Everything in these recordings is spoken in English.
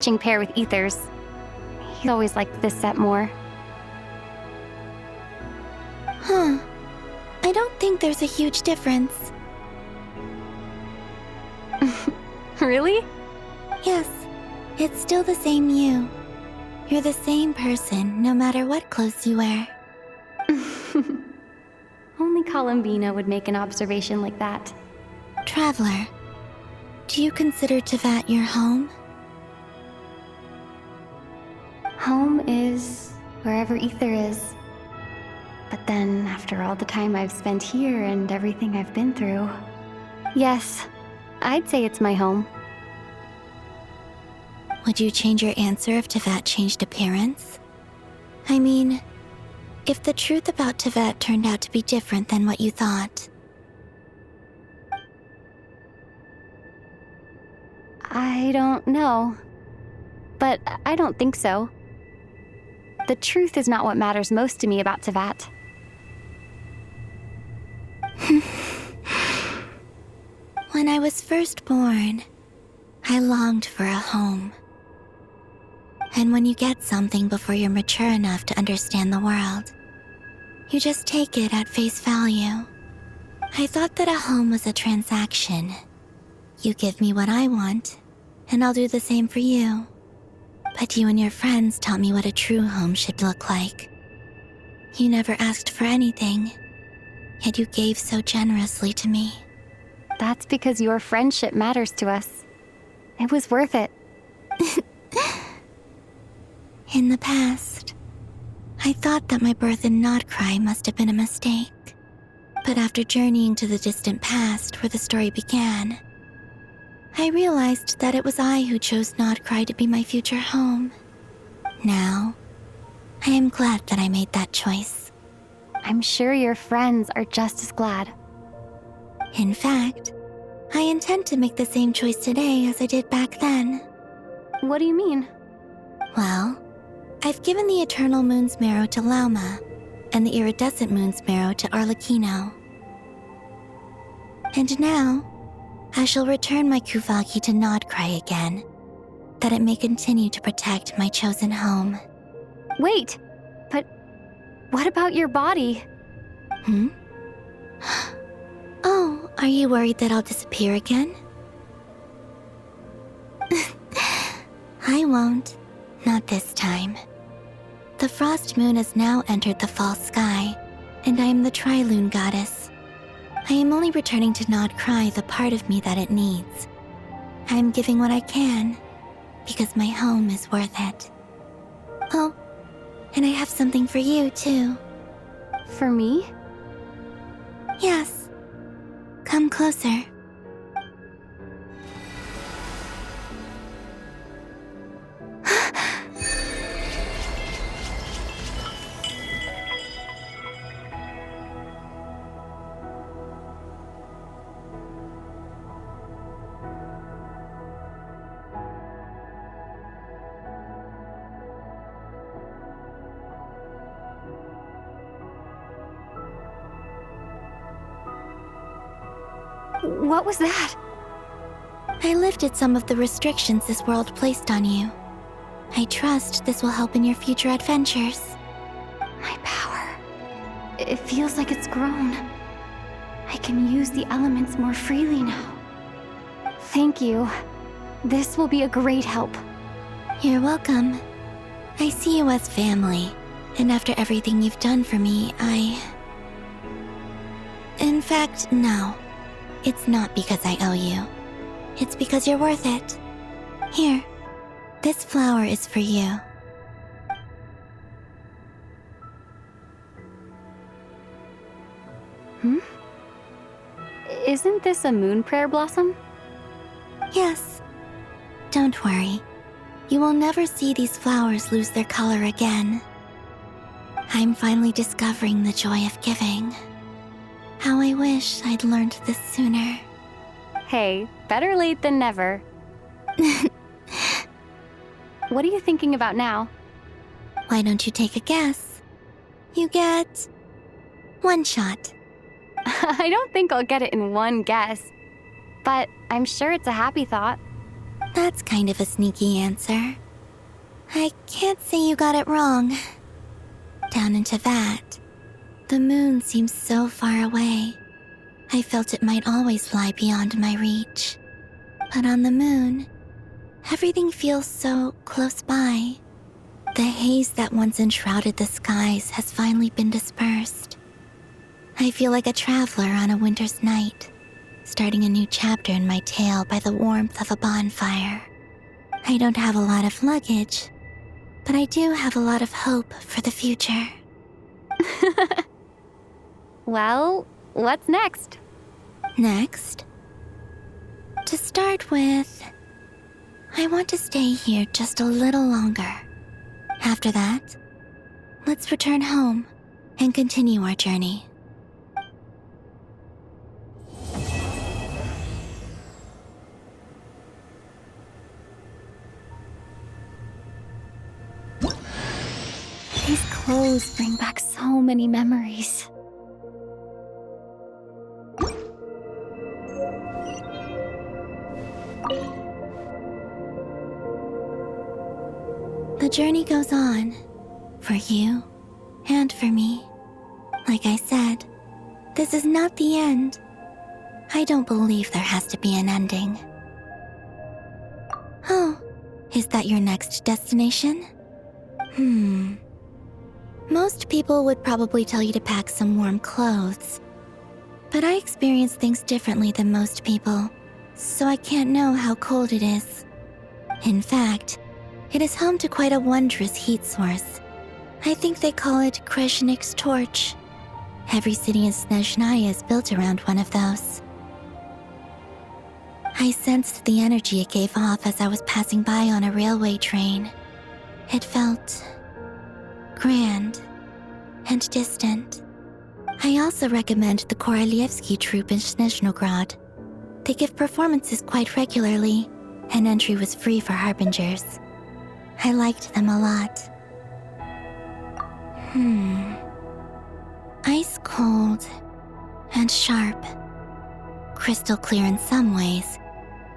pair with Ethers. He always liked this set more. Huh. I don't think there's a huge difference. Really? Yes, it's still the same you. You're the same person, no matter what clothes you wear. Only Columbina would make an observation like that. Traveler, do you consider Teyvat your home? Home is wherever Ether is. But then, after all the time I've spent here and everything I've been through, yes, I'd say it's my home. Would you change your answer if Teyvat changed appearance? I mean, if the truth about Teyvat turned out to be different than what you thought. I don't know. But I don't think so. The truth is not what matters most to me about Teyvat. When I was first born, I longed for a home. And when you get something before you're mature enough to understand the world, you just take it at face value. I thought that a home was a transaction. You give me what I want, and I'll do the same for you. But you and your friends taught me what a true home should look like. You never asked for anything, yet you gave so generously to me. That's because your friendship matters to us. It was worth it. In the past, I thought that my birth in Nod-Krai must have been a mistake. But after journeying to the distant past where the story began, I realized that it was I who chose Nod-Krai to be my future home. Now, I am glad that I made that choice. I'm sure your friends are just as glad. In fact, I intend to make the same choice today as I did back then. What do you mean? Well, I've given the Eternal Moon's marrow to Lauma, and the Iridescent Moon's marrow to Arlecchino. And now, I shall return my Kuvagi to Nod-Krai again, that it may continue to protect my chosen home. Wait, but what about your body? Oh, are you worried that I'll disappear again? I won't. Not this time. The Frost Moon has now entered the fall sky, and I am the Tri-Lune goddess. I am only returning to Nod-Krai the part of me that it needs. I am giving what I can, because my home is worth it. Oh, and I have something for you, too. For me? Yes. Come closer. What was that? I lifted some of the restrictions this world placed on you. I trust this will help in your future adventures. My power. It feels like it's grown. I can use the elements more freely now. Thank you. This will be a great help. You're welcome. I see you as family, and after everything you've done for me, In fact, no. It's not because I owe you. It's because you're worth it. Here, this flower is for you. Isn't this a moon prayer blossom? Yes. Don't worry. You will never see these flowers lose their color again. I'm finally discovering the joy of giving. How I wish I'd learned this sooner. Hey, better late than never. What are you thinking about now? Why don't you take a guess? You get one shot. I don't think I'll get it in one guess, but I'm sure it's a happy thought. That's kind of a sneaky answer. I can't say you got it wrong. Down into that, the moon seems so far away. I felt it might always lie beyond my reach. But on the moon, everything feels so close by. The haze that once enshrouded the skies has finally been dispersed. I feel like a traveler on a winter's night, starting a new chapter in my tale by the warmth of a bonfire. I don't have a lot of luggage, but I do have a lot of hope for the future. Well, what's next? Next? To start with, I want to stay here just a little longer. After that, let's return home and continue our journey. These clothes bring back so many memories. The journey goes on, for you and for me. Like I said, this is not the end. I don't believe there has to be an ending. Oh, is that your next destination? Most people would probably tell you to pack some warm clothes. But I experience things differently than most people, so I can't know how cold it is. In fact, it is home to quite a wondrous heat source. I think they call it Kreshnik's torch. Every city in Snezhnaya is built around one of those. I sensed the energy it gave off as I was passing by on a railway train. It felt grand and distant. I also recommend the Korolievsky troupe in Snezhnograd. They give performances quite regularly, and entry was free for harbingers. I liked them a lot. Ice cold and sharp. Crystal clear in some ways,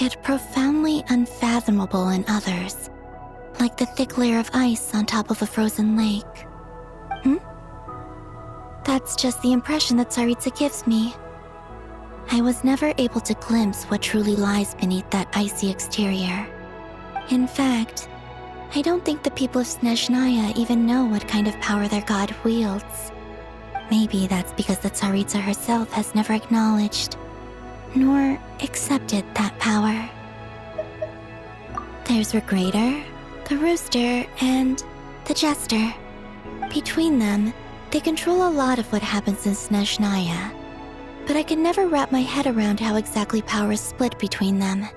yet profoundly unfathomable in others. Like the thick layer of ice on top of a frozen lake. That's just the impression that Tsaritsa gives me. I was never able to glimpse what truly lies beneath that icy exterior. In fact, I don't think the people of Snezhnaya even know what kind of power their god wields. Maybe that's because the Tsaritsa herself has never acknowledged, nor accepted that power. There's Regrator, the Rooster, and the Jester. Between them, they control a lot of what happens in Snezhnaya, but I can never wrap my head around how exactly power is split between them.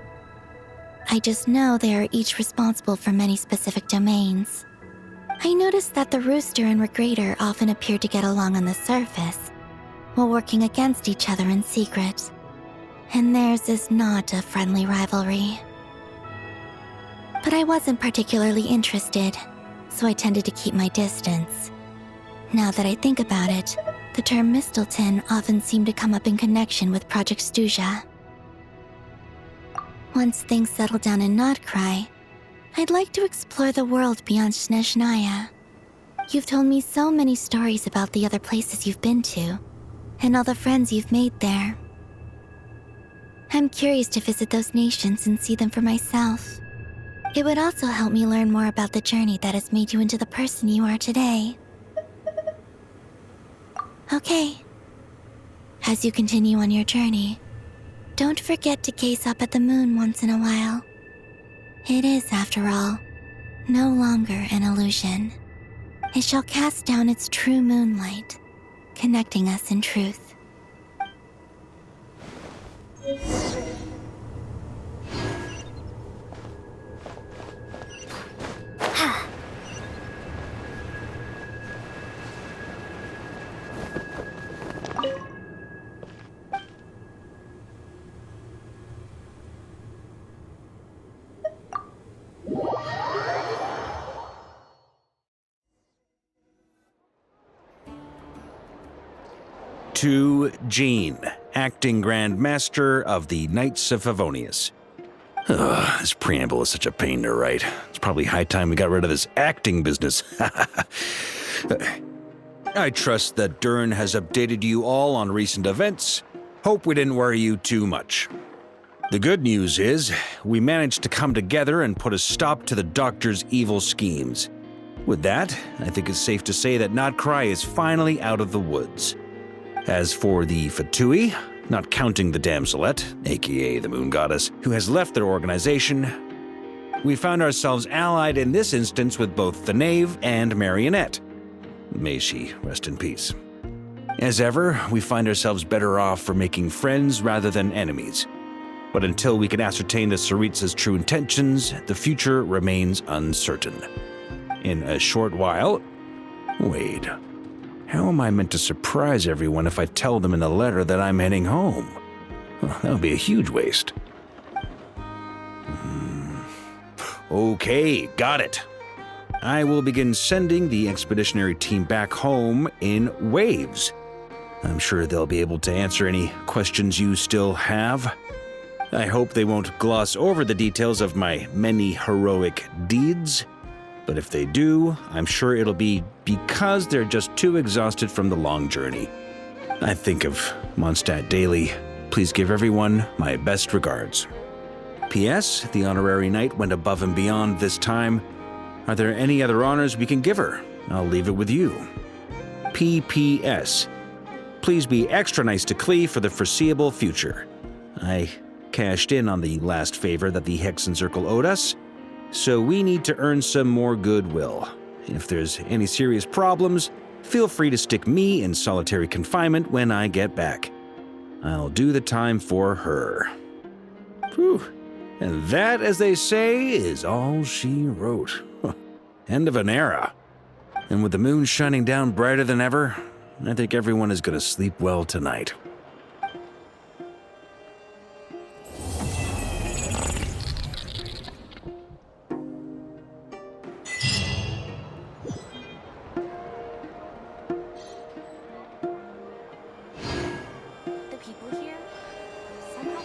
I just know they are each responsible for many specific domains. I noticed that the Rooster and Regrator often appear to get along on the surface, while working against each other in secret. And theirs is not a friendly rivalry. But I wasn't particularly interested, so I tended to keep my distance. Now that I think about it, the term Mistelton often seemed to come up in connection with Project Stuja. Once things settle down in Nod-Krai, I'd like to explore the world beyond Snezhnaya. You've told me so many stories about the other places you've been to, and all the friends you've made there. I'm curious to visit those nations and see them for myself. It would also help me learn more about the journey that has made you into the person you are today. Okay. As you continue on your journey, don't forget to gaze up at the moon once in a while. It is, after all, no longer an illusion. It shall cast down its true moonlight, connecting us in truth. To Jean, acting Grand Master of the Knights of Favonius. Ugh, this preamble is such a pain to write. It's probably high time we got rid of this acting business. I trust that Dern has updated you all on recent events. Hope we didn't worry you too much. The good news is, we managed to come together and put a stop to the Doctor's evil schemes. With that, I think it's safe to say that Nod-Krai is finally out of the woods. As for the Fatui, not counting the Damselette, aka the Moon Goddess, who has left their organization, we found ourselves allied in this instance with both the Knave and Marionette. May she rest in peace. As ever, we find ourselves better off for making friends rather than enemies. But until we can ascertain the Tsaritsa's true intentions, the future remains uncertain. In a short while... Wait, how am I meant to surprise everyone if I tell them in the letter that I'm heading home? Well, that would be a huge waste. Okay, got it. I will begin sending the expeditionary team back home in waves. I'm sure they'll be able to answer any questions you still have. I hope they won't gloss over the details of my many heroic deeds. But if they do, I'm sure it'll be because they're just too exhausted from the long journey. I think of Mondstadt daily. Please give everyone my best regards. P.S. The honorary knight went above and beyond this time. Are there any other honors we can give her? I'll leave it with you. P.P.S. Please be extra nice to Klee for the foreseeable future. I cashed in on the last favor that the Hexen Circle owed us, so we need to earn some more goodwill. If there's any serious problems, feel free to stick me in solitary confinement when I get back. I'll do the time for her. Whew. And that, as they say, is all she wrote. End of an era. And with the moon shining down brighter than ever, I think everyone is going to sleep well tonight.